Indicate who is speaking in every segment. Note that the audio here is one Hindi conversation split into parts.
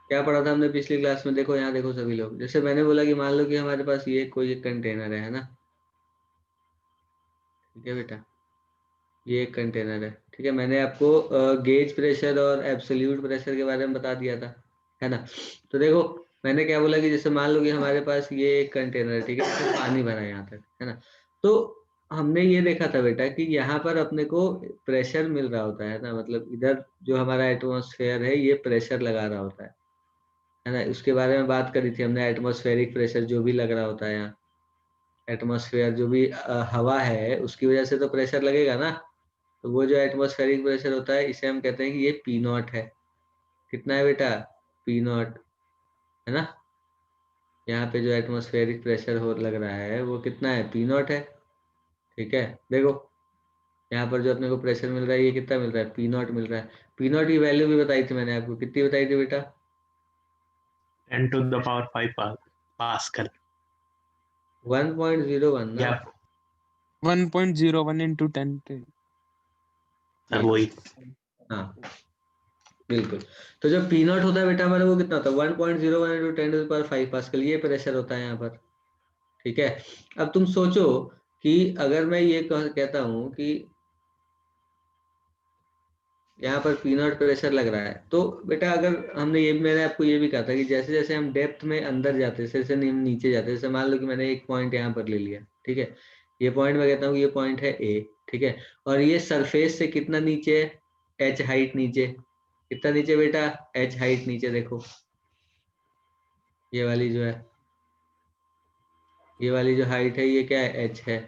Speaker 1: क्या पढ़ा था हमने पिछली क्लास में? देखो यहाँ देखो सभी लोग, जैसे मैंने बोला कि मान लो कि हमारे पास ये कोई एक कंटेनर है ना, ठीक है बेटा, ये एक कंटेनर है, ठीक है। मैंने आपको गेज प्रेशर और एब्सोल्यूट प्रेशर के बारे में बता दिया था, है ना। तो देखो मैंने क्या बोला कि जैसे मान लो कि हमारे पास ये एक कंटेनर है, ठीक है, इसमें पानी भरा है यहाँ तक, है ना। तो हमने ये देखा था बेटा कि यहाँ पर अपने को प्रेशर मिल रहा होता है ना, मतलब इधर जो हमारा एटमॉस्फेयर है ये प्रेशर लगा रहा होता है ना। उसके बारे में बात करी थी हमने, एटमॉस्फेरिक प्रेशर जो भी लग रहा होता है यहाँ, एटमॉस्फेयर जो भी हवा है उसकी वजह से तो प्रेशर लगेगा ना। तो वो जो एटमॉस्फेरिक प्रेशर होता है इसे हम कहते हैं कि ये पी नॉट है। कितना है बेटा? पी नॉट, है ना। यहाँ पे जो एटमॉस्फेरिक प्रेशर हो लग रहा है वो कितना है? पी नॉट है, ठीक है। देखो यहाँ पर जो अपने को प्रेशर मिल रहा है ये कितना मिल रहा है? पी नॉट मिल रहा है। पी नॉट की वैल्यू भी बताई थी मैंने आपको, कितनी बताई थी बेटा?
Speaker 2: 10⁻⁵ पास्कल
Speaker 1: 1.01 ना।
Speaker 2: या
Speaker 3: 1.01 into 10
Speaker 2: वही।
Speaker 1: हाँ बिल्कुल। तो जो पी नॉट होता है बेटा हमारा वो कितना होता है? 1.01 इंटू 10⁵ पास्कल, ये प्रेशर होता है यहाँ पर, ठीक है। अब तुम सोचो कि अगर मैं ये कहता हूं कि यहाँ पर पी नॉट प्रेशर लग रहा है, तो बेटा अगर हमने ये, मैंने आपको ये भी कहा था कि जैसे जैसे हम डेप्थ में अंदर जाते हैं, जैसे जैसे हम नीचे जाते हैं, जैसे मान लो कि मैंने एक पॉइंट यहाँ पर ले लिया, ठीक है। ये पॉइंट मैं कहता हूँ ये पॉइंट है ए, ठीक है। और ये सरफेस से कितना नीचे है? एच हाइट नीचे। कितना नीचे बेटा? एच हाइट नीचे। देखो ये वाली जो है, ये वाली जो हाइट है ये क्या है? एच है,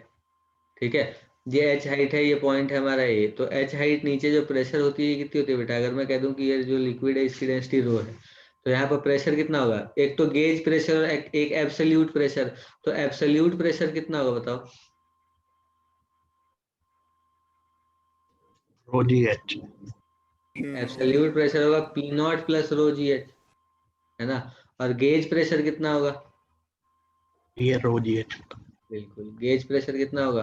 Speaker 1: ठीक है। ये एच हाइट है, ये पॉइंट है हमारा ए। तो एच हाइट नीचे जो प्रेशर होती है कितनी होती है बेटा? अगर मैं कह दूं कि ये जो लिक्विड है इसकी डेंसिटी रो है, तो यहाँ पर प्रेशर कितना होगा? एक तो गेज प्रेशर और एक एब्सोल्यूट प्रेशर। तो एब्सोल्यूट प्रेशर कितना होगा बताओ?
Speaker 2: ρgh।
Speaker 1: एब्सोल्यूट प्रेशर होगा p not plus rho g H, है ना। और गेज प्रेशर कितना होगा?
Speaker 2: ये ρgh।
Speaker 1: बिल्कुल, गेज प्रेशर कितना होगा?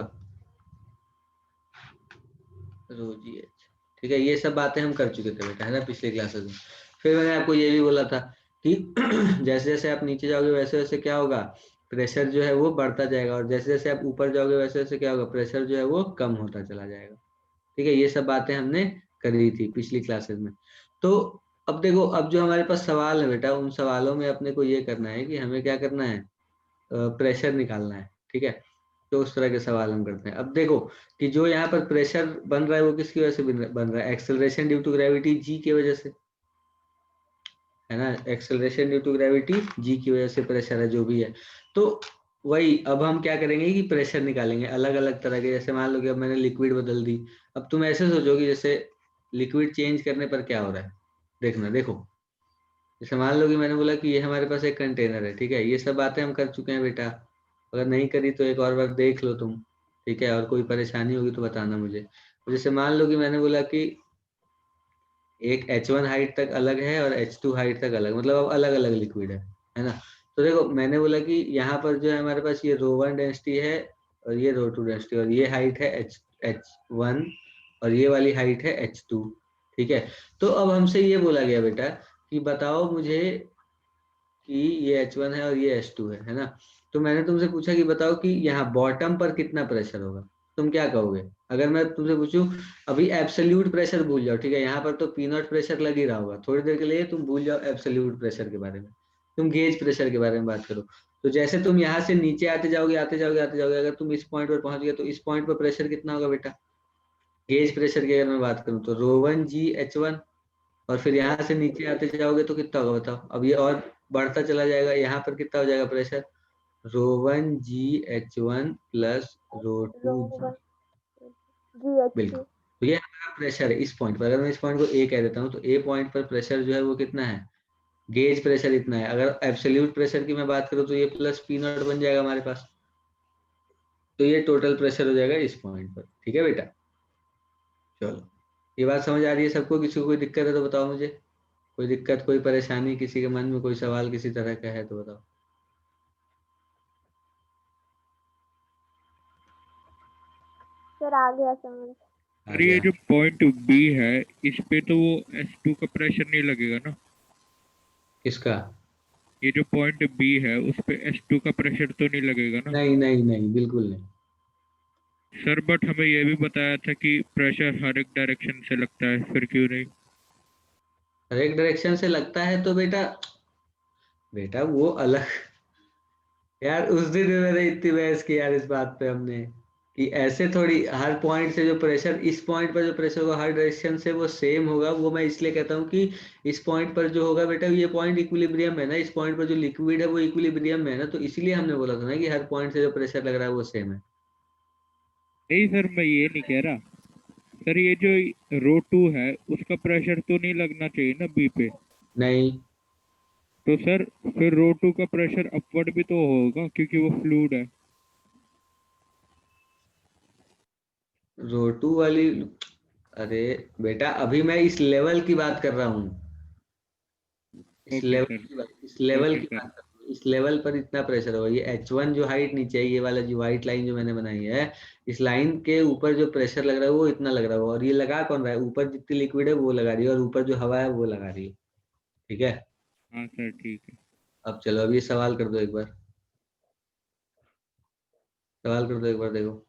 Speaker 1: रो जी एच, ठीक है। ये सब बातें हम कर चुके थे बेटा, है ना, पिछले क्लासेस में। फिर मैंने आपको ये भी बोला था कि जैसे जैसे आप नीचे जाओगे वैसे वैसे क्या होगा? प्रेशर जो है वो बढ़ता जाएगा, और जैसे जैसे आप ऊपर जाओगे वैसे वैसे क्या होगा? प्रेशर जो है वो कम होता चला जाएगा, ठीक है। ये सब बातें हमने करी थी पिछली क्लासेस में। तो अब देखो, अब जो हमारे पास सवाल है बेटा, उन सवालों में अपने को ये करना है कि हमें क्या करना है? प्रेशर निकालना है, ठीक है। तो उस तरह के सवाल हम करते हैं। अब देखो कि जो यहाँ पर प्रेशर बन रहा है वो किसकी वजह से बन रहा है? Acceleration due to gravity G की वजह से, है ना। Acceleration due to gravity G की वजह से प्रेशर है जो भी है। तो वही अब हम क्या करेंगे कि प्रेशर निकालेंगे अलग अलग तरह के। जैसे मान लो कि अब मैंने लिक्विड बदल दी। अब तुम ऐसे सोचो कि जैसे लिक्विड चेंज करने पर क्या हो रहा है, देखना। देखो जैसे मान लो कि मैंने बोला कि ये हमारे पास एक कंटेनर है, ठीक है। ये सब बातें हम कर चुके हैं बेटा, अगर नहीं करी तो एक और बार देख लो तुम, ठीक है। और कोई परेशानी होगी तो बताना मुझे। तो जैसे मान लो कि मैंने बोला कि एक H1 हाइट तक अलग है और H2 हाइट तक अलग, मतलब अब अलग अलग लिक्विड है ना। तो देखो मैंने बोला कि यहाँ पर जो है हमारे पास ये रो1 डेंसिटी है और ये रो2 डेंसिटी, और ये हाइट है H1 और ये वाली हाइट है H2, ठीक है। तो अब हमसे ये बोला गया बेटा कि बताओ मुझे कि ये H1 है और ये H2 है ना। तो मैंने तुमसे पूछा कि बताओ कि यहाँ बॉटम पर कितना प्रेशर होगा। तुम क्या कहोगे अगर मैं तुमसे पूछूं? अभी एब्सोल्यूट प्रेशर भूल जाओ, ठीक है। यहाँ पर तो पी नॉट प्रेशर लग ही रहा होगा, थोड़ी देर के लिए तुम भूल जाओ एब्सोल्यूट प्रेशर के बारे में, तुम गेज प्रेशर के बारे में बात करो। तो जैसे तुम यहाँ से नीचे आते जाओगे आते जाओगे आते जाओगे, अगर तुम इस पॉइंट पर पहुंच गए तो इस पॉइंट पर प्रेशर कितना होगा बेटा? गेज प्रेशर की अगर मैं बात करूँ तो ρ1 G H1, और फिर यहाँ से नीचे आते जाओगे तो कितना होगा बताओ? अब ये और बढ़ता चला जाएगा, यहाँ पर कितना हो जाएगा प्रेशर? ρ1 G H1 प्लस ρ2 बिल्कुल। तो ये हमारा प्रेशर है इस पॉइंट पर। अगर मैं इस पॉइंट को ए कह देता हूँ तो ए पॉइंट पर प्रेशर जो है वो कितना है? गेज प्रेशर इतना है। अगर एब्सोल्यूट प्रेशर की मैं बात करूँ तो ये प्लस पी नॉट बन जाएगा हमारे पास। तो ये टोटल प्रेशर हो जाएगा इस पॉइंट पर, ठीक है बेटा। चलो ये बात समझ आ रही है सबको? किसी को कोई दिक्कत है तो बताओ मुझे। कोई दिक्कत, कोई परेशानी, किसी के मन में कोई सवाल किसी तरह का है तो बताओ।
Speaker 4: सर आ गया समझ।
Speaker 3: अरे ये जो पॉइंट बी है इस पे तो वो S2 का प्रेशर नहीं लगेगा ना?
Speaker 1: किसका?
Speaker 3: ये जो पॉइंट बी है उस पे H2 का प्रेशर तो नहीं लगेगा ना?
Speaker 1: नहीं नहीं नहीं, बिल्कुल नहीं।
Speaker 3: सर बट हमें ये भी बताया था कि प्रेशर हर एक डायरेक्शन से लगता है, फिर क्यों नहीं?
Speaker 1: हर एक डायरेक्शन से लगता है तो बेटा बेटा वो अलग। यार उस दिन भी मैंने इतनी बहस की यार इस बात पे हमने, कि ऐसे थोड़ी हर पॉइंट से जो प्रेशर, इस पॉइंट पर जो प्रेशर होगा हर डायरेक्शन से वो सेम होगा। वो मैं इसलिए कहता हूँ कि इस पॉइंट पर जो होगा बेटा, ये पॉइंट इक्विलिब्रियम है ना, इस पॉइंट पर जो लिक्विड है वो इक्विलिब्रियम में है ना, तो इसीलिए हमने बोला था ना कि हर पॉइंट से जो प्रेशर लग रहा है वो सेम है।
Speaker 3: नहीं सर, मैं ये नहीं कह रहा सर, ये जो ρ2 है उसका प्रेशर तो नहीं लगना चाहिए ना बी पे?
Speaker 1: नहीं,
Speaker 3: तो सर फिर ρ2 का प्रेशर अपवर्ड भी तो होगा क्योंकि वो फ्लूइड है।
Speaker 1: ρ2 वाली, अरे बेटा अभी मैं इस लेवल की बात कर रहा हूँ, इस
Speaker 3: ओके
Speaker 1: लेवल
Speaker 3: सर,
Speaker 1: की बात, इस लेवल
Speaker 3: ओके
Speaker 1: की
Speaker 3: सर।
Speaker 1: बात कर रहा हूँ। इस लेवल पर इतना प्रेशर होगा, ये H1 जो हाइट नीचे है, ये वाला जो व्हाइट लाइन जो मैंने बनाई है, इस लाइन के ऊपर जो प्रेशर लग रहा है वो इतना लग रहा है, और ये लगा कौन रहा है? ऊपर जितनी लिक्विड है वो लगा रही है, और ऊपर जो हवा है वो लगा रही है। ठीक है,
Speaker 3: हाँ सर ठीक है।
Speaker 1: अब चलो अब ये सवाल कर दो एक बार, सवाल कर दो एक बार। देखो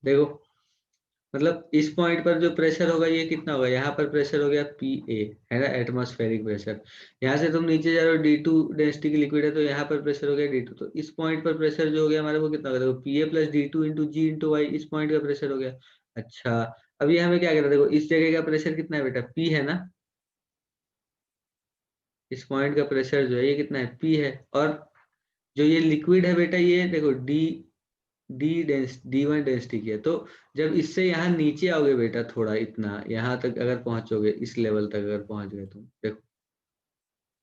Speaker 1: देखो, मतलब इस पॉइंट पर जो प्रेशर होगा ये कितना होगा? यहाँ पर प्रेशर हो गया PA, है ना, एटमॉस्फेरिक प्रेशर। यहाँ से तुम नीचे जा रहे हो, D2 डेंसिटी की लिक्विड है, तो यहाँ पर प्रेशर हो गया D2। तो इस पॉइंट पर प्रेशर जो हो गया हमारा वो कितना होगा? देखो PA plus D2 into G into y, इस पॉइंट का प्रेशर हो गया। अच्छा, अब ये हमें क्या करना है? देखो इस जगह का प्रेशर कितना है बेटा? P है ना, इस पॉइंट का प्रेशर जो है ये कितना है? P है। और जो ये लिक्विड है बेटा, ये देखो D1 डेंसिटी की है। तो जब इससे यहाँ नीचे आओगे बेटा, थोड़ा इतना यहाँ तक अगर पहुंचोगे, इस लेवल तक अगर पहुंच गए तुम, देखो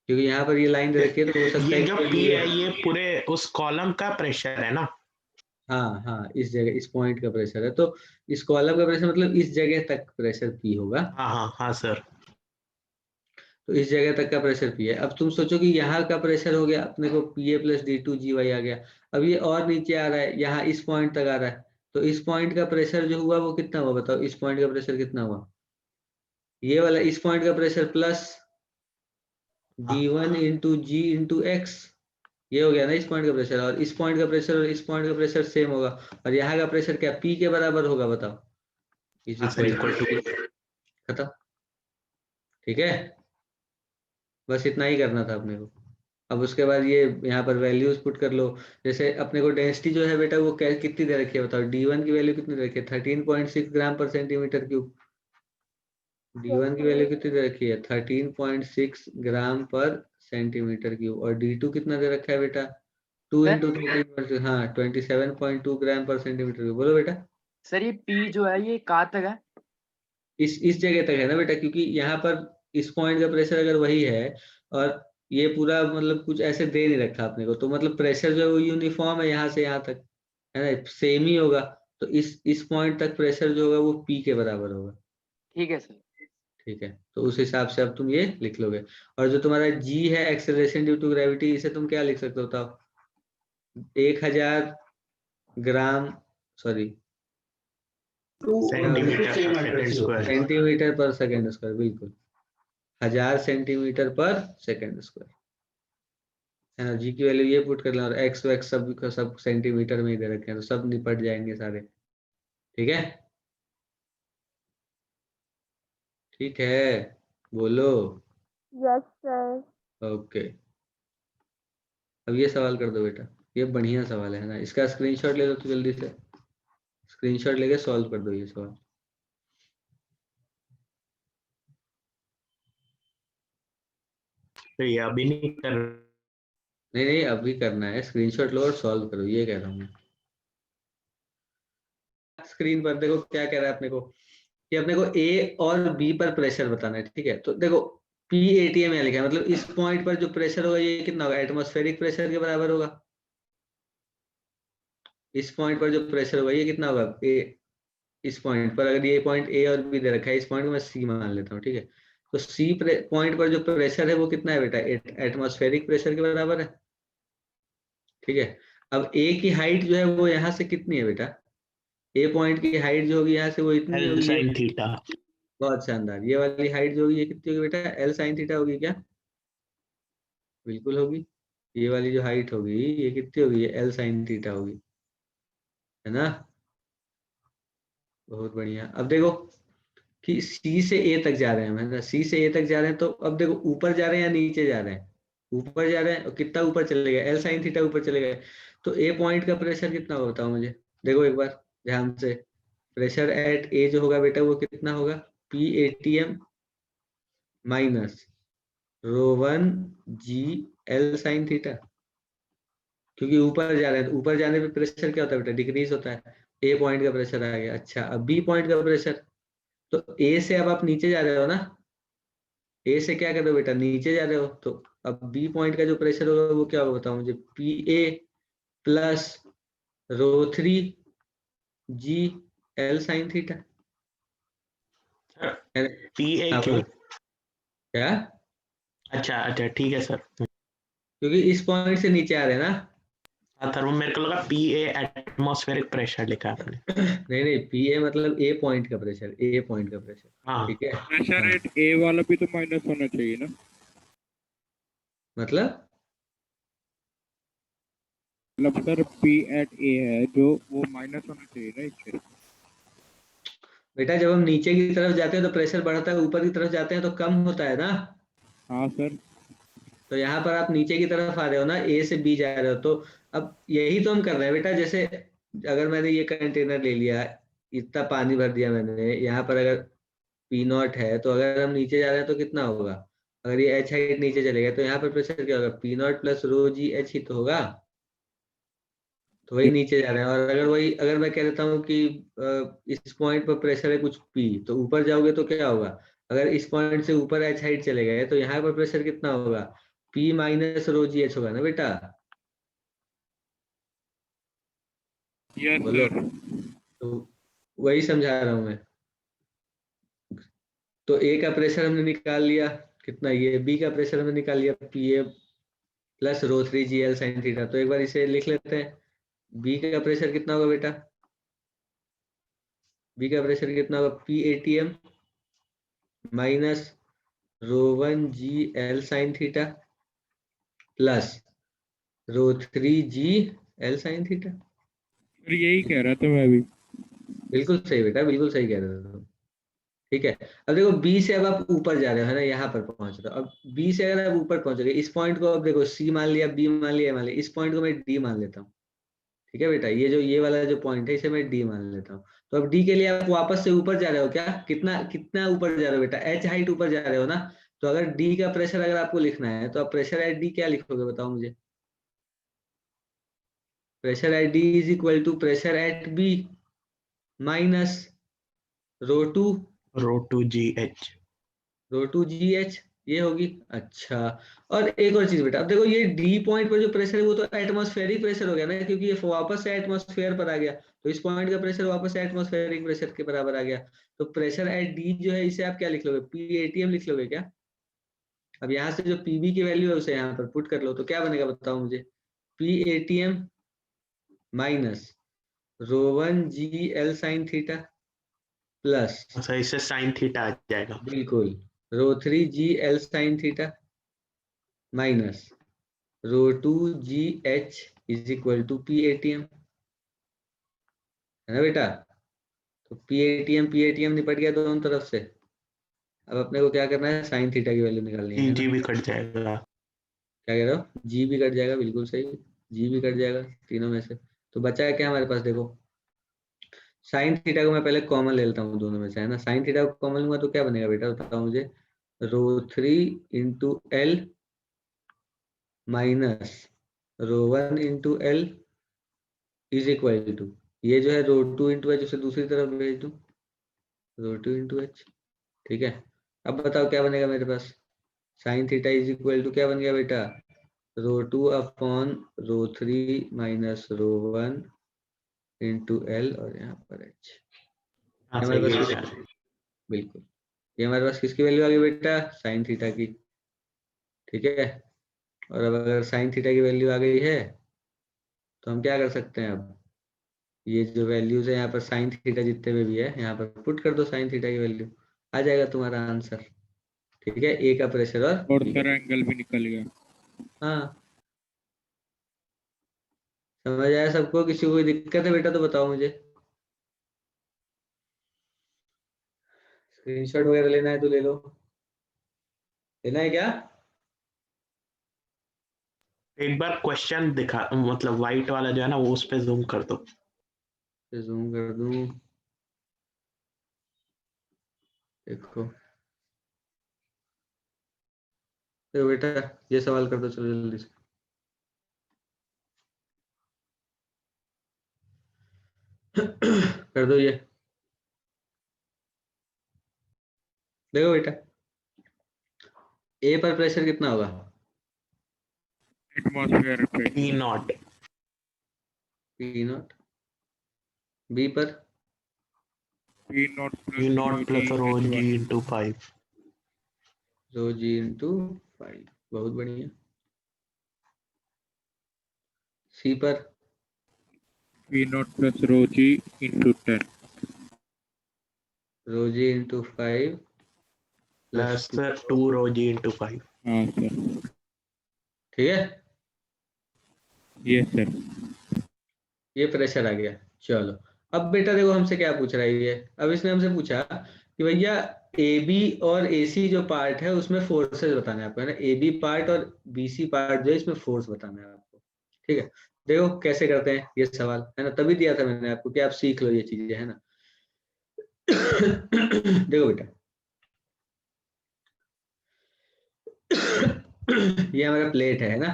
Speaker 1: क्योंकि यहाँ पर ये लाइन दे रखी है, तो हो सकता
Speaker 2: ये
Speaker 1: है
Speaker 2: जो
Speaker 1: कि
Speaker 2: P है ये पूरे उस कॉलम का प्रेशर है ना?
Speaker 1: हाँ हाँ, इस जगह इस पॉइंट का प्रेशर है, तो इस कॉलम का प्रेशर मतलब इस जगह तक प्रेशर P होगा।
Speaker 2: हाँ हाँ हाँ सर।
Speaker 1: तो इस जगह तक का प्रेशर P है। अब तुम सोचो कि यहाँ का प्रेशर हो गया अपने को PA प्लस D2GY आ गया। अब ये और नीचे आ रहा है, यहाँ इस पॉइंट तक आ रहा है, तो इस पॉइंट का प्रेशर जो हुआ वो कितना हुआ बताओ? इस पॉइंट का प्रेशर कितना हुआ? ये वाला इस पॉइंट का pressure plus D1 into G into X, ये हो गया ना इस पॉइंट का प्रेशर। और इस पॉइंट का प्रेशर और इस पॉइंट का प्रेशर सेम होगा, और यहाँ का प्रेशर क्या P के बराबर होगा बताओ? इज
Speaker 2: हाँ सर,
Speaker 1: इक्वल
Speaker 2: इक्वल टू।
Speaker 1: खत्म। ठीक है, बस इतना ही करना था अपने को। अब उसके बाद ये यहाँ पर वैल्यूज पुट कर लो। जैसे अपने को डेंसिटी जो है बेटा वो कितनी दे रखी है बताओ? D1 की वैल्यू कितनी दे रखी है? 13.6 ग्राम पर सेंटीमीटर क्यूब। D1 की वैल्यू कितनी दे रखी है? 13.6 ग्राम पर सेंटीमीटर क्यूब। और D2 कितना दे रखा है बेटा? 2
Speaker 5: सर
Speaker 1: इंटू 13, हाँ 27.2 ग्राम पर सेंटीमीटर क्यूब। बोलो बेटा।
Speaker 5: सर ये पी जो है ये कहाँ तक है?
Speaker 1: इस जगह तक है ना बेटा, क्योंकि यहाँ पर इस पॉइंट का प्रेशर अगर वही है, और ये पूरा मतलब कुछ ऐसे दे नहीं रखा अपने को, तो मतलब प्रेशर जो है वो यूनिफॉर्म है यहाँ से यहाँ तक, है ना, सेम ही होगा। तो इस पॉइंट तक प्रेशर जो होगा वो P के बराबर होगा।
Speaker 5: ठीक है सर।
Speaker 1: ठीक है, तो उस हिसाब से अब तुम ये लिख लोगे। और जो तुम्हारा G है, एक्सेलरेशन ड्यू टू ग्रेविटी, इसे तुम क्या लिख सकते हो बताओ? 1000 ग्राम, सॉरी सेंटीमीटर पर सेकेंड स्क्वायर, बिल्कुल 1000 सेंटीमीटर पर सेकेंड स्क्वायर, है ना। G की वैल्यू ये पुट कर लें, और एक्स वैक्स सब सेंटीमीटर में ही दे रखे हैं, तो सब निपट जाएंगे सारे। ठीक है, ठीक है, बोलो।
Speaker 4: Yes sir.
Speaker 1: ओके, अब ये सवाल कर दो बेटा, ये बढ़िया सवाल है ना, इसका स्क्रीनशॉट ले लो तो जल्दी से स्क्रीनशॉट लेके सॉल्व कर दो ये सवाल।
Speaker 2: तो ये अभी नहीं कर।
Speaker 1: नहीं नहीं, अभी करना है, स्क्रीनशॉट लो और सॉल्व करो, ये कह रहा हूँ मैं। स्क्रीन पर देखो क्या कह रहा है अपने को, कि अपने को A और B पर प्रेशर बताना है। ठीक है, तो देखो PATM यहाँ लिखा है, मतलब इस पॉइंट पर जो प्रेशर होगा ये कितना होगा? एटमॉस्फेरिक प्रेशर के बराबर होगा। इस पॉइंट पर जो प्रेशर होगा ये कितना होगा? इस पॉइंट पर, अगर ये पॉइंट A और B दे रखा है, इस पॉइंट को मैं C मान लेता हूँ। ठीक है, तो C पॉइंट पर जो प्रेशर है वो कितना है बेटा? एटमॉस्फेरिक प्रेशर के बराबर है। ठीक है, अब A की हाइट जो है वो यहाँ से कितनी है बेटा? A पॉइंट की हाइट जो होगी यहाँ से वो इतनी
Speaker 2: L
Speaker 1: होगी,
Speaker 2: sin थीटा।
Speaker 1: बहुत शानदार। ये वाली हाइट जो होगी ये कितनी होगी बेटा, एल साइन थीटा होगी क्या? बिल्कुल होगी। ये वाली जो हाइट होगी ये कितनी होगी, ये एल साइन थीटा होगी, है ना। बहुत बढ़िया। अब देखो कि सी से ए तक जा रहे हैं, मतलब सी से ए तक जा रहे हैं, तो अब देखो ऊपर जा रहे हैं या नीचे जा रहे हैं, ऊपर जा रहे हैं, और कितना ऊपर चले गए, एल साइन थीटा ऊपर चले गए, तो ए पॉइंट का प्रेशर कितना होगा बताओ मुझे। देखो एक बार ध्यान से, प्रेशर एट ए जो होगा बेटा वो कितना होगा, P A T M minus rho one g l sine theta, क्योंकि ऊपर जा रहे हैं, ऊपर जाने पे प्रेशर क्या होता है बेटा, डिक्रीज होता है। ए पॉइंट का प्रेशर आ गया। अच्छा अब बी पॉइंट का प्रेशर, तो ए से अब आप नीचे जा रहे हो ना, ए से क्या कर रहे हो बेटा, नीचे जा रहे हो, तो अब बी पॉइंट का जो प्रेशर होगा वो क्या होगा बताओ मुझे, p a plus rho three g l sine theta.
Speaker 2: P a
Speaker 1: हाँ
Speaker 2: क्यों?
Speaker 1: बोलो। क्या?
Speaker 2: अच्छा अच्छा ठीक है सर।
Speaker 1: क्योंकि इस पॉइंट से नीचे आ रहे हैं ना।
Speaker 2: हाँ सर, वो मेरे को लगा पी ए एटमॉस्फेरिक प्रेशर लिखा आपने।
Speaker 1: नहीं नहीं, पी ए मतलब ए पॉइंट का प्रेशर, ए पॉइंट का प्रेशर,
Speaker 2: हाँ
Speaker 1: ठीक है।
Speaker 3: प्रेशर
Speaker 1: हाँ
Speaker 3: एट ए वाला भी तो माइनस होना चाहिए ना।
Speaker 1: मतलब
Speaker 3: मतलब सर पी एट ए है जो, वो माइनस होना चाहिए ना इससे।
Speaker 1: बेटा जब हम नीचे की तरफ जाते हैं तो प्रेशर बढ़ता है, ऊपर की तरफ जाते हैं तो कम होता है ना।
Speaker 3: हाँ सर।
Speaker 1: तो यहाँ पर आप नीचे की तरफ आ रहे हो ना, ए से बी जा रहे हो, तो अब यही तो हम कर रहे हैं बेटा। जैसे अगर मैंने ये कंटेनर ले लिया, इतना पानी भर दिया मैंने, यहाँ पर अगर पी नॉट है, तो अगर हम नीचे जा रहे हैं तो कितना होगा, अगर ये एच हाइट नीचे चले गए तो यहाँ पर प्रेशर क्या होगा, p not plus rho g h ही तो होगा। तो वही नीचे जा रहे हैं। और अगर वही, अगर मैं कह देता हूँ कि इस पॉइंट पर प्रेशर है कुछ पी, तो ऊपर जाओगे तो क्या होगा, अगर इस पॉइंट से ऊपर एच हाइट चले गए तो यहाँ पर प्रेशर कितना होगा, P minus rho g H होगा ना बेटा।
Speaker 3: यस
Speaker 1: बोलो।
Speaker 3: सर।
Speaker 1: तो वही समझा रहा हूँ मैं। तो ए का प्रेशर हमने निकाल लिया, कितना, ये बी का प्रेशर हमने निकाल लिया, p a plus rho three g l sine theta. तो एक बार इसे लिख लेते हैं, बी का प्रेशर कितना होगा बेटा, बी का प्रेशर कितना होगा, P A T M minus rho one g l sine theta plus rho three g l sine theta.
Speaker 3: Sir यही कह रहा था मैं भी।
Speaker 1: बिल्कुल सही बेटा, बिल्कुल सही कह रहे हो। ठीक है। अब देखो बी से अब आप ऊपर जा रहे हो, है ना, यहाँ पर पहुंच रहे हो। अब बी से अगर आप ऊपर पहुंचोगे, इस पॉइंट को अब देखो, सी मान लिया, बी मान लिया, मान लिया, इस पॉइंट को मैं डी मान लेता हूँ। ठीक है बेटा, ये जो ये वाला जो पॉइंट है इसे मैं डी मान लेता हूँ। तो अब डी के लिए आप वापस से ऊपर जा रहे हो क्या, कितना कितना ऊपर जा रहे हो बेटा, एच हाइट ऊपर जा रहे हो ना। तो अगर डी का प्रेशर अगर आपको लिखना है तो आप प्रेशर एट डी क्या लिखोगे बताओ मुझे, pressure at D is equal to pressure at B minus rho two
Speaker 2: rho two g h.
Speaker 1: Rho two g h, ये होगी। अच्छा, और एक और चीज बेटा, अब देखो ये डी पॉइंट पर जो प्रेशर है वो तो एटमॉस्फेरिक प्रेशर हो गया ना, क्योंकि ये वापस से एटमॉस्फेयर पर आ गया, तो इस पॉइंट का प्रेशर वापस से एटमॉस्फेरिक प्रेशर के बराबर आ गया। तो प्रेशर एट डी जो है इसे आप क्या लिख लोगे, पी एटीएम लिख लोगे क्या। अब यहाँ से जो पीबी की वैल्यू है उसे यहाँ पर पुट कर लो, तो क्या बनेगा बताओ मुझे, P ATM minus rho one g l sine theta plus,
Speaker 2: अच्छा, इससे साइन थीटा आ जाएगा।
Speaker 1: बिल्कुल, rho three g l sine theta minus rho two g h is equal to P ATM, है ना बेटा। तो पी एटीएम निपट गया दोनों तरफ से। अब अपने को क्या करना है, साइन थीटा की वैल्यू निकालनी है ना।
Speaker 2: जी भी कट जाएगा।
Speaker 1: क्या कह रहे हो, जी भी कट जाएगा, बिल्कुल सही, जी भी कट जाएगा तीनों में से। तो बचा है क्या हमारे पास, देखो साइन थीटा को मैं पहले कॉमन ले लेता हूँ दोनों में से, है ना। साइन थीटा को कॉमन लूंगा तो क्या बनेगा बेटा बताओ मुझे, rho three into l minus rho one into l is equal to, ये जो है रो टू इंटू एच, उसे दूसरी तरफ भेज दूं, रो टू इंटू एच। ठीक है। अब बताओ क्या बनेगा मेरे पास, sine theta is equal to क्या बन गया बेटा, rho two upon rho three minus rho one into l, और यहाँ पर एच।
Speaker 2: हाँ
Speaker 1: हमारे
Speaker 2: सही
Speaker 1: पास
Speaker 2: है
Speaker 1: किस,
Speaker 2: सर।
Speaker 1: बिल्कुल, ये हमारे पास किसकी वैल्यू आ गई बेटा, साइन थीटा की। ठीक है। और अब अगर साइन थीटा की वैल्यू आ गई है तो हम क्या कर सकते हैं, अब ये जो वैल्यूज है यहाँ पर साइन थीटा जितने में भी है यहाँ पर पुट कर दो साइन थीटा की वैल्यू। आ जाएगा तुम्हारा आंसर। ठीक है, ए का प्रेशर और
Speaker 3: और
Speaker 1: B
Speaker 3: सर
Speaker 1: का।
Speaker 3: एंगल भी निकल गया।
Speaker 1: हाँ, समझ आया सबको? किसी को कोई दिक्कत है बेटा तो बताओ मुझे। स्क्रीनशॉट वगैरह लेना है तो ले लो। लेना है क्या?
Speaker 2: एक बार क्वेश्चन दिखा, मतलब वाइट वाला जो है ना वो उस पे जूम कर दो।
Speaker 1: जूम कर दूं, देखो। तो बेटा ये सवाल कर दो, चलो जल्दी से। कर दो ये। देखो बेटा, ए पर प्रेशर कितना होगा?
Speaker 3: एटमॉस्फेयर पे
Speaker 2: p not.
Speaker 1: P not. B पर
Speaker 3: p not
Speaker 2: p not plus rho g into 5।
Speaker 1: Rho g into 5। बहुत बढ़िया। सी पर
Speaker 3: p not plus rho g into 10
Speaker 1: rho g into 5
Speaker 2: plus
Speaker 1: plus
Speaker 2: 2 rho g into 5।
Speaker 3: हाँ सर,
Speaker 1: ठीक है,
Speaker 3: यस सर।
Speaker 1: ये प्रेशर आ गया। चलो, अब बेटा देखो हमसे क्या पूछ रहा है ये। अब इसने हमसे पूछा कि भैया ए बी और ए सी जो पार्ट है उसमें फोर्सेस बताना है आपको, है ना। ए बी पार्ट और बी सी पार्ट जो है इसमें फोर्स बताना है आपको। ठीक है, देखो कैसे करते हैं ये सवाल, है ना। तभी दिया था मैंने आपको कि आप सीख लो ये चीजें, है ना। देखो बेटा, ये हमारा प्लेट है ना।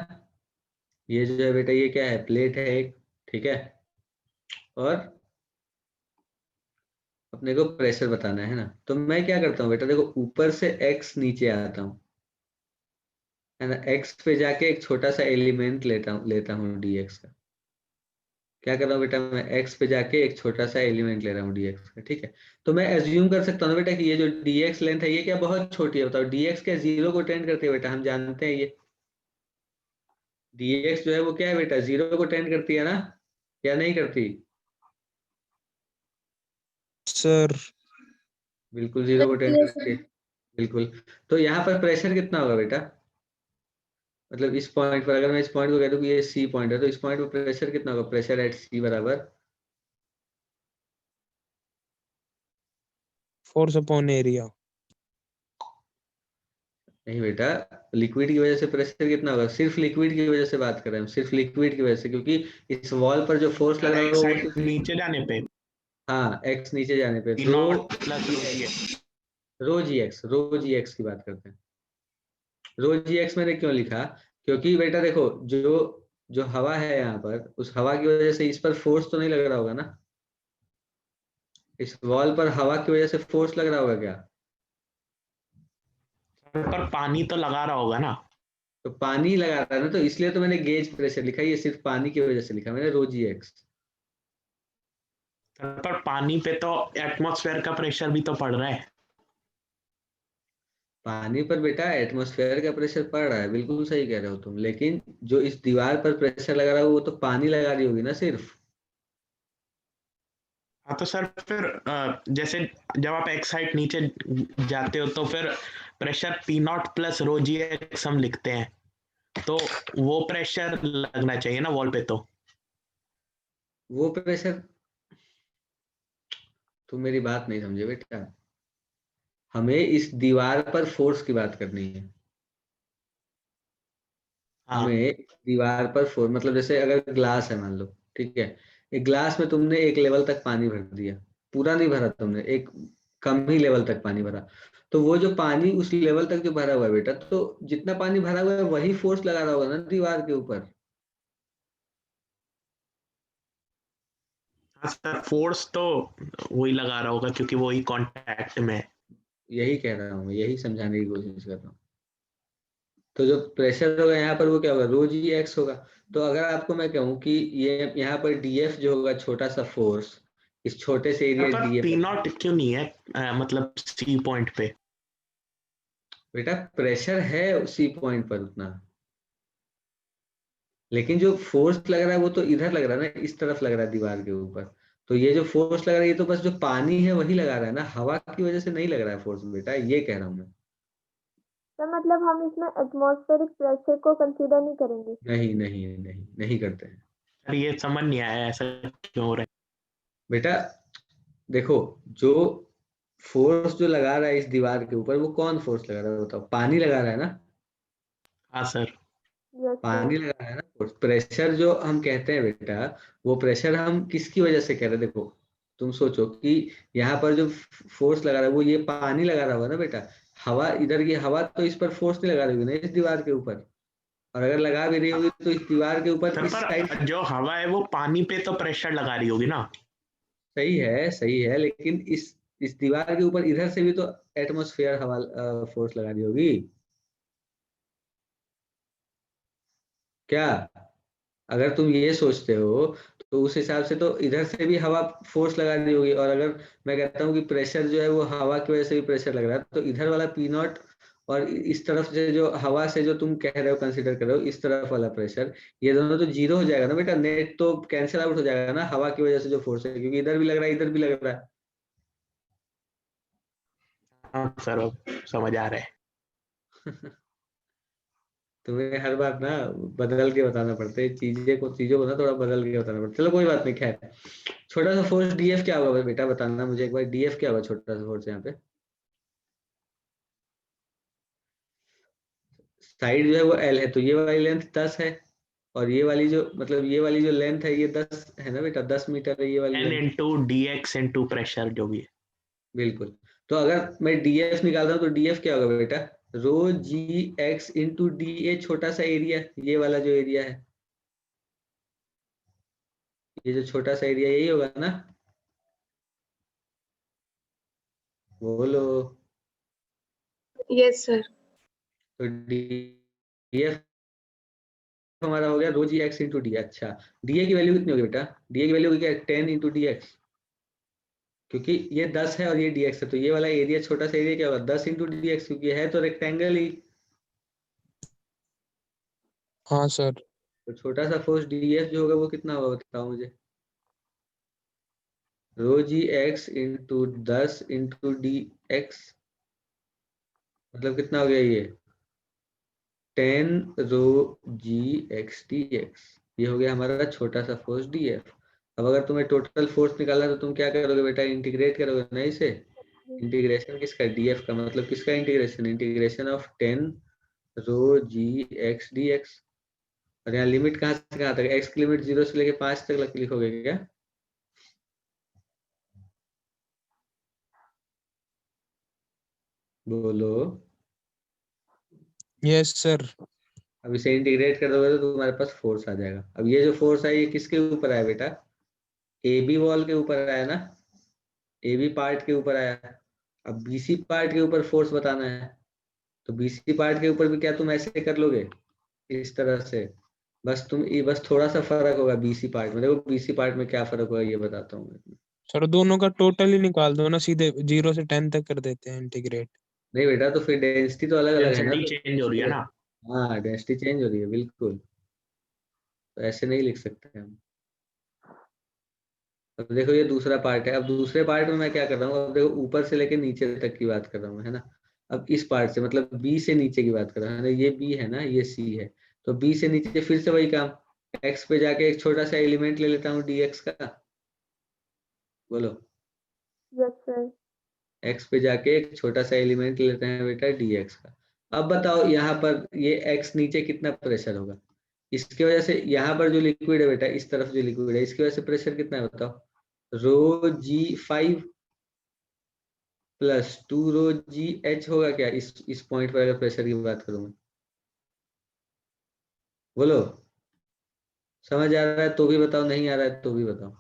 Speaker 1: ये जो है बेटा ये क्या है? प्लेट है एक। ठीक है, और अपने को प्रेशर बताना है ना। तो मैं क्या करता हूँ बेटा, देखो ऊपर से x नीचे आता हूँ, है ना। x पे जाके एक छोटा सा एलिमेंट लेता हूँ dx का। क्या कर रहा हूँ बेटा, मैं x पे जाके एक छोटा सा एलिमेंट ले रहा हूँ dx का। ठीक है, तो मैं एज्यूम कर सकता हूँ ना बेटा कि ये जो dx लेंथ है ये क्या बहुत छोटी है? बताओ, dx क्या 0 को टेंड करती है बेटा? हम जानते हैं ये dx जो है वो क्या है बेटा, 0 को टेंड करती है ना, या नहीं करती?
Speaker 6: सर
Speaker 1: बिल्कुल 0 को टेंड करती है, बिल्कुल। तो यहाँ पर प्रेशर कितना होगा बेटा? मतलब इस पॉइंट पर, अगर मैं इस पॉइंट को कह दूं कि ये सी पॉइंट है, तो इस पॉइंट पर प्रेशर कितना होगा? प्रेशर एट सी बराबर
Speaker 6: फोर्स अपॉन एरिया।
Speaker 1: नहीं बेटा, लिक्विड की वजह से प्रेशर कितना होगा? सिर्फ लिक्विड की वजह से बात कर रहे हैं हम, सिर्फ लिक्विड की वजह से, क्योंकि इस वॉल पर जो फोर्स लग रहा
Speaker 2: एक
Speaker 1: होगा वो
Speaker 2: साइड
Speaker 1: सिर्फ
Speaker 2: नीचे जाने पे
Speaker 1: हाँ, एक्स नीचे जाने पे
Speaker 2: P
Speaker 1: rho
Speaker 2: nought plus rho g.
Speaker 1: Rho g x की बात करते हैं। रो जी एक्स मैंने क्यों लिखा? क्योंकि बेटा देखो, जो जो हवा है यहाँ पर, उस हवा की वजह से इस पर फोर्स तो नहीं लग रहा होगा ना। इस वॉल पर हवा की वजह से फोर्स लग रहा होगा क्या?
Speaker 2: पर पानी तो लगा रहा होगा ना।
Speaker 1: तो पानी लगा रहा है ना, तो इसलिए तो मैंने गेज प्रेशर लिखा। ये सिर्फ पानी की वजह से लिखा मैंने रो जी एक्स।
Speaker 2: पर पानी पे तो एटमॉस्फेयर का प्रेशर भी तो पड़ रहा है।
Speaker 1: पानी पर बेटा एटमॉस्फेयर का प्रेशर पड़ रहा है, बिल्कुल सही कह रहे हो तुम, लेकिन जो इस दीवार पर प्रेशर लगा रहा है वो तो पानी लगा रही होगी ना सिर्फ।
Speaker 2: हाँ तो सर फिर जैसे जब आप एक्स साइड नीचे जाते हो तो फिर pressure P not plus rho g x हम लिखते हैं, तो वो प्रेशर लगना चाहिए ना वॉल पे। तो
Speaker 1: वो प्रेशर, तुम मेरी बात नहीं समझे बेटा। हमें इस दीवार पर फोर्स की बात करनी है।
Speaker 2: हाँ
Speaker 1: हमें दीवार पर फोर्स मतलब, जैसे अगर ग्लास है मान लो, ठीक है। एक ग्लास में तुमने एक लेवल तक पानी भर दिया, पूरा नहीं भरा तुमने, एक कम ही लेवल तक पानी भरा। तो वो जो पानी उस लेवल तक जो भरा हुआ है बेटा, तो जितना पानी भरा हुआ है वही फोर्स लगा रहा होगा ना दीवार के ऊपर।
Speaker 2: हाँ सर, फोर्स तो वही लगा रहा होगा क्योंकि वही कांटेक्ट में है।
Speaker 1: यही कह रहा हूँ, यही समझाने की कोशिश कर रहा हूँ। तो जो प्रेशर होगा यहाँ पर वो क्या होगा? रो जी एक्स होगा। तो अगर आपको मैं कहूँ कि ये यहाँ पर डीएफ जो होगा छोटा सा फोर्स, इस छोटे से एरिया
Speaker 2: पर
Speaker 1: डीएफ,
Speaker 2: पी नॉट क्यों नहीं है मतलब सी पॉइंट पे?
Speaker 1: बेटा प्रेशर है उसी पॉइंट पर उतना, लेकिन जो फोर्स लग रहा है वो तो इधर लग रहा है ना, इस तरफ लग रहा है दीवार के ऊपर। तो ये जो फोर्स लग रहा है ये तो बस जो पानी है वही लगा रहा है ना, हवा की वजह से नहीं लग रहा है फोर्स बेटा, ये कह रहा हूँ मैं।
Speaker 4: तो मतलब हम इसमें एटमॉस्फेरिक प्रेशर को कंसीडर नहीं करेंगे?
Speaker 1: नहीं नहीं नहीं नहीं करते हैं
Speaker 2: सर ये समझ नहीं आया ऐसा क्यों हो रहा है।
Speaker 1: बेटा। देखो, जो फोर्स जो लगा रहा है इस दीवार के ऊपर, वो कौन फोर्स लगा रहा है बताओ? पानी लगा रहा है ना,
Speaker 2: हाँ सर।
Speaker 4: यस
Speaker 1: पानी
Speaker 4: सर।
Speaker 1: लगा रहा है ना फोर्स। प्रेशर जो हम कहते हैं बेटा, वो प्रेशर हम किसकी वजह से कह रहे हैं? देखो, तुम सोचो कि यहाँ पर जो फोर्स लगा रहा है वो ये पानी लगा रहा होगा ना बेटा। हवा, इधर की हवा तो इस पर फोर्स नहीं लगा रही होगी ना इस दीवार के ऊपर, और अगर लगा भी रही होगी तो इस दीवार के ऊपर
Speaker 2: सर
Speaker 1: इस साइड।
Speaker 2: पर जो हवा है वो पानी पे तो प्रेशर लगा रही होगी ना।
Speaker 1: सही है, लेकिन इस दीवार के ऊपर इधर से भी तो एटमॉस्फेयर हवा फोर्स लगा रही होगी क्या? अगर तुम ये सोचते हो तो उस हिसाब से तो इधर से भी हवा फोर्स लगा रही होगी, और अगर मैं कहता हूँ कि प्रेशर जो है वो हवा की वजह से भी प्रेशर लग रहा है, तो इधर वाला पी नॉट और इस तरफ से जो हवा से जो तुम कह रहे हो, कंसीडर कर रहे हो इस तरफ वाला प्रेशर, ये दोनों तो जीरो हो जाएगा ना बेटा। नेट तो कैंसिल आउट हो जाएगा ना हवा की वजह से जो फोर्स है, क्योंकि इधर भी लग रहा है इधर भी लग रहा है।
Speaker 2: हाँ सर अब समझ आ रहा है।
Speaker 1: तुम्हें हर बार ना बदल के बताना पड़ता है चीजों को ना थोड़ा बदल के बताना पड़ता है। चलो कोई बात नहीं, खैर। छोटा सा फोर्स डीएफ क्या होगा बेटा, बताना मुझे एक बार, डीएफ क्या होगा छोटा सा फोर्स यहाँ पे? साइड जो है वो एल है, तो ये वाली लेंथ 10 है, और ये वाली जो मतलब ये वाली जो लेंथ है ये 10 है ना बेटा, 10 मीटर है ये वाली
Speaker 2: n
Speaker 1: length.
Speaker 2: Into d x into pressure जो भी है।
Speaker 1: बिल्कुल। तो अगर मैं डीएफ निकालता हूँ तो डीएफ क्या होगा बेटा? रो जी एक्स इंटू डी, ए छोटा सा एरिया, ये वाला जो एरिया है, ये जो छोटा सा एरिया यही होगा ना? बोलो।
Speaker 7: Yes sir.
Speaker 1: तो डीएफ हमारा हो गया रो जी एक्स इंटू डी। अच्छा, डीए की वैल्यू कितनी होगी बेटा? डीए की वैल्यू होगी क्या? 10 इंटू डी एक्स, क्योंकि ये 10 है और ये डीएक्स है, तो ये वाला एरिया छोटा सा एरिया क्या होगा? 10 इंटू डीएक्स, क्योंकि है तो रेक्टेंगल ही।
Speaker 6: हाँ सर।
Speaker 1: तो छोटा सा फोर्स डीएफ जो होगा वो कितना होगा बताओ मुझे? Rho g x into 10 into d x, मतलब कितना हो गया ये? 10 rho g x d x, ये हो गया हमारा छोटा सा फोर्स डीएफ। अब अगर तुम्हें टोटल फोर्स निकालना है तो तुम क्या करोगे बेटा? इंटीग्रेट करोगे ना इसे। इंटीग्रेशन किसका? डीएफ का, मतलब किसका integration? Integration of 10 rho g x d x. और यहाँ लिमिट कहाँ से कहाँ तक? एक्स की लिमिट 0 से लेके 5 तक लिखोगे क्या? बोलो।
Speaker 6: Yes sir.
Speaker 1: अब इसे इंटीग्रेट कर दोगे तो तुम्हारे पास फोर्स आ जाएगा। अब ये जो फोर्स है ये किसके ऊपर आया बेटा? ए बी वॉल के ऊपर आया ना, ए बी पार्ट के ऊपर आया। अब बीसी पार्ट के ऊपर फोर्स बताना है, तो बीसी पार्ट के ऊपर भी क्या तुम ऐसे कर लोगे इस तरह से? बस थोड़ा सा फर्क होगा बीसी पार्ट में। देखो बीसी पार्ट में क्या फर्क होगा ये बताता हूँ मैं।
Speaker 6: सर दोनों का टोटल ही निकाल दो ना, सीधे 0 से 10 तक कर देते हैं इंटीग्रेट।
Speaker 1: नहीं बेटा, तो फिर डेंसिटी तो अलग अलग है ना,
Speaker 2: डेंसिटी चेंज हो रही है
Speaker 1: तो
Speaker 2: ना।
Speaker 1: हाँ डेंसिटी चेंज हो रही है बिल्कुल, तो ऐसे नहीं लिख सकते हम। अब देखो ये दूसरा पार्ट है। अब दूसरे पार्ट में मैं क्या कर रहा हूँ? अब देखो ऊपर से लेके नीचे तक की बात कर रहा हूँ, है ना। अब इस पार्ट से मतलब बी से नीचे की बात कर रहा हूँ, ये बी है ना, ये सी है। तो बी से नीचे फिर से वही काम, एक्स पे जाके एक छोटा सा एलिमेंट ले लेता हूँ डीएक्स का। बोलो।
Speaker 4: Yes sir.
Speaker 1: एक्स पे जाके एक छोटा सा एलिमेंट लेते हैं बेटा डीएक्स का। अब बताओ यहाँ पर ये एक्स नीचे कितना प्रेशर होगा? इसकी वजह से यहाँ पर जो लिक्विड है बेटा, इस तरफ जो लिक्विड है इसकी वजह से प्रेशर कितना है बताओ? रो जी 5 प्लस 2 रो जी एच होगा क्या इस पॉइंट पर, अगर प्रेशर की बात करूं मैं? बोलो। समझ आ रहा है तो भी बताओ, नहीं आ रहा है तो भी बताओ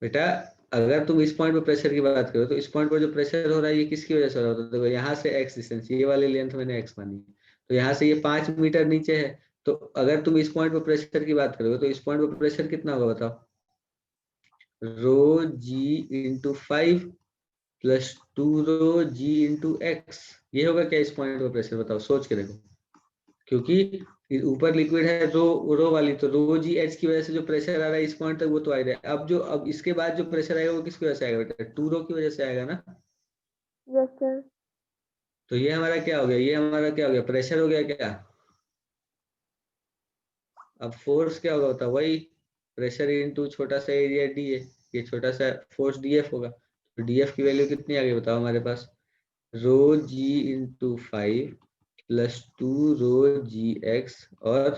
Speaker 1: बेटा। अगर तुम इस पॉइंट पर प्रेशर की बात करो तो इस पॉइंट पर जो प्रेशर हो रहा है ये किसकी वजह से हो रहा है? तो देखो यहाँ से एक्स डिस्टेंस, ये वाली लेंथ मैंने एक्स मानी है, तो यहाँ से ये 5 मीटर नीचे है। तो अगर तुम इस पॉइंट पर प्रेशर की बात करोगे तो इस पॉइंट पर प्रेशर कितना होगा बताओ? रो g into 5 plus 2 rho g into x, ये होगा क्या इस पॉइंट पर प्रेशर? बताओ सोच के देखो, क्योंकि ऊपर लिक्विड है रो वाली, तो रो जी एच की वजह से जो प्रेशर आ रहा है इस पॉइंट तक वो तो आ रहा है। अब इसके बाद जो प्रेशर आएगा वो किसकी वजह से आएगा बेटा? 2 रो की वजह से आएगा ना।
Speaker 4: Yes sir.
Speaker 1: तो ये हमारा क्या हो गया? ये हमारा क्या हो गया? प्रेशर हो गया क्या? अब फोर्स क्या होगा? होता वही प्रेशर इनटू छोटा सा एरिया डी है, ये छोटा सा फोर्स डीएफ होगा। तो डीएफ की वैल्यू कितनी आ गई बताओ हमारे पास? रो g into 5 plus 2 rho g x, और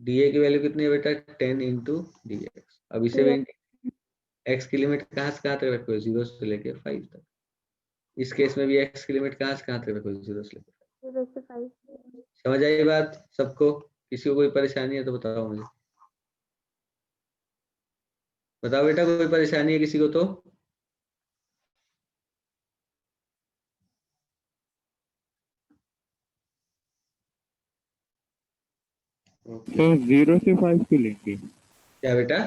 Speaker 1: डीए की वैल्यू कितनी है बेटा? 10 इंटू डी एक्स। अब इसे भी एक्स की लिमिट कहाँ से कहाँ तक रखो? 0 से लेके 5 तक। इस केस में भी एक्स की लिमिट कहाँ से कहाँ तक रखो? 0 से लेके
Speaker 4: 0 से 5।
Speaker 1: समझ आई बात सबको? किसी को कोई परेशानी है तो बताओ मुझे। बताओ बेटा, कोई परेशानी है किसी को तो?
Speaker 3: तो 0 से 5 क्यों लेंगे?
Speaker 1: क्या बेटा?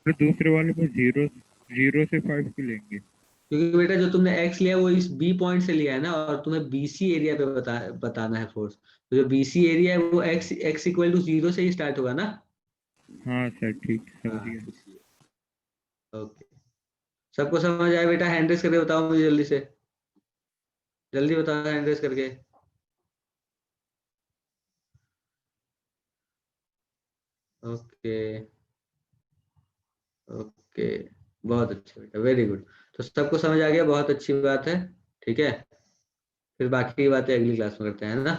Speaker 3: तो दूसरे वाले में 0 से 5 क्यों लेंगे?
Speaker 1: क्योंकि बेटा जो तुमने एक्स लिया वो इस बी पॉइंट से लिया है ना, और तुम्हें बीसी एरिया पे बताना है फोर्स। तो जो बीसी एरिया है वो एक्स इक्वल टू 0 से ही स्टार्ट होगा ना।
Speaker 3: हाँ सर ठीक, समझ
Speaker 1: हाँ,
Speaker 3: गया।
Speaker 1: इसलिए। ओके, सबको समझ आया बेटा? हैंड रेस करके बताओ मुझे जल्दी से, जल्दी बताओ हैंड रेस करके। ओके ओके, बहुत अच्छा बेटा, वेरी गुड। तो सबको समझ आ गया, बहुत अच्छी बात है। ठीक है, फिर बाकी की बातें अगली क्लास में करते हैं ना।